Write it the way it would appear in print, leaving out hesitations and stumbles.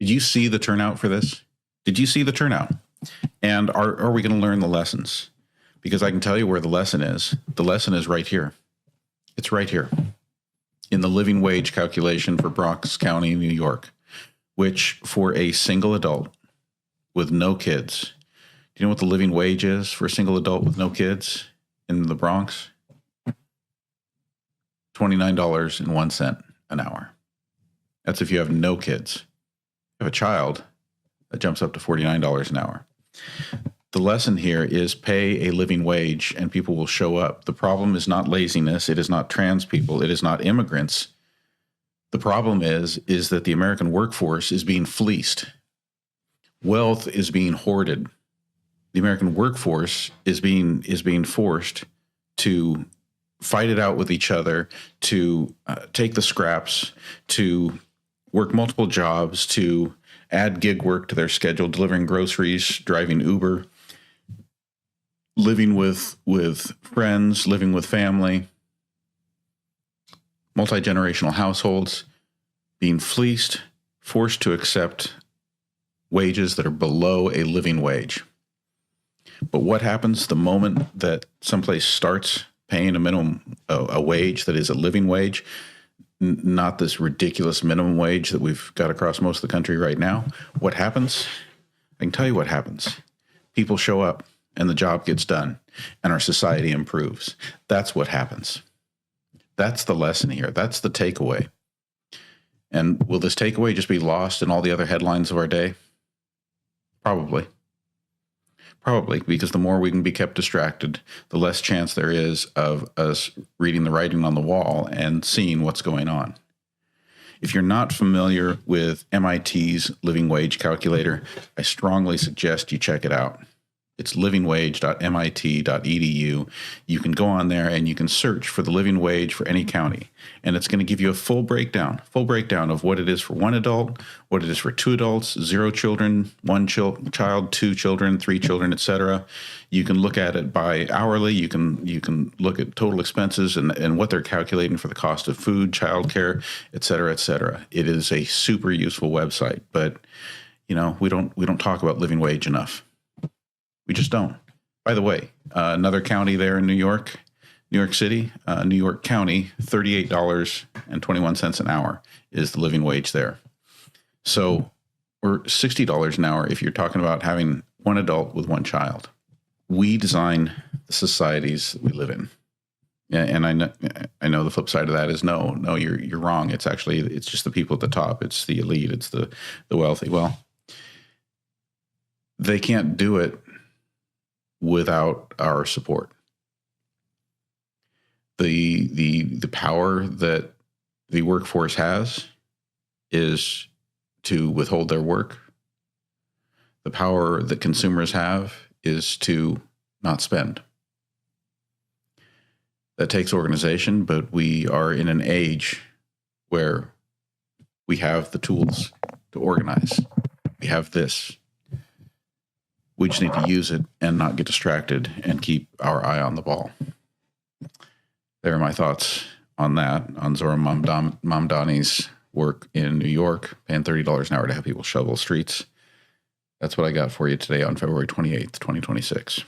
Did you see the turnout for this? Did you see the turnout? And are we going to learn the lessons? Because I can tell you where the lesson is. The lesson is right here. It's right here in the living wage calculation for Bronx County, New York, which for a single adult with no kids, do you know what the living wage is for a single adult with no kids in the Bronx? $29.01 an hour. That's if you have no kids. If you have a child, that jumps up to $49 an hour. The lesson here is pay a living wage and people will show up. The problem is not laziness. It is not trans people. It is not immigrants. The problem is that the American workforce is being fleeced. Wealth is being hoarded. The American workforce is being forced to fight it out with each other, to take the scraps, to work multiple jobs, to add gig work to their schedule, delivering groceries, driving Uber, living with friends, living with family, multi-generational households, being fleeced, forced to accept wages that are below a living wage. But what happens the moment that someplace starts paying a wage that is a living wage, not this ridiculous minimum wage that we've got across most of the country right now? What happens? I can tell you what happens. People show up and the job gets done and our society improves. That's what happens. That's the lesson here. That's the takeaway. And will this takeaway just be lost in all the other headlines of our day? Probably. Probably, because the more we can be kept distracted, the less chance there is of us reading the writing on the wall and seeing what's going on. If you're not familiar with MIT's living wage calculator, I strongly suggest you check it out. It's livingwage.mit.edu. You can go on there and you can search for the living wage for any county. And it's going to give you a full breakdown of what it is for one adult, what it is for two adults, 0 children, 1 child, 2 children, 3 children, etc. You can look at it by hourly. You can look at total expenses and what they're calculating for the cost of food, childcare, etc., etc. It is a super useful website, but we don't talk about living wage enough. We just don't. By the way, another county there in New York City, New York County, $38.21 an hour is the living wage there. So, or $60 an hour if you're talking about having one adult with one child. We design the societies that we live in. And I know the flip side of that is no, you're wrong. It's just the people at the top. It's the elite. It's the wealthy. Well, they can't do it without our support. The power that the workforce has is to withhold their work. The power that consumers have is to not spend. That takes organization, but we are in an age where we have the tools to organize. We have this. We just need to use it and not get distracted and keep our eye on the ball. There are my thoughts on that, on Zohran Mamdani's work in New York, paying $30 an hour to have people shovel streets. That's what I got for you today on February 28th, 2026.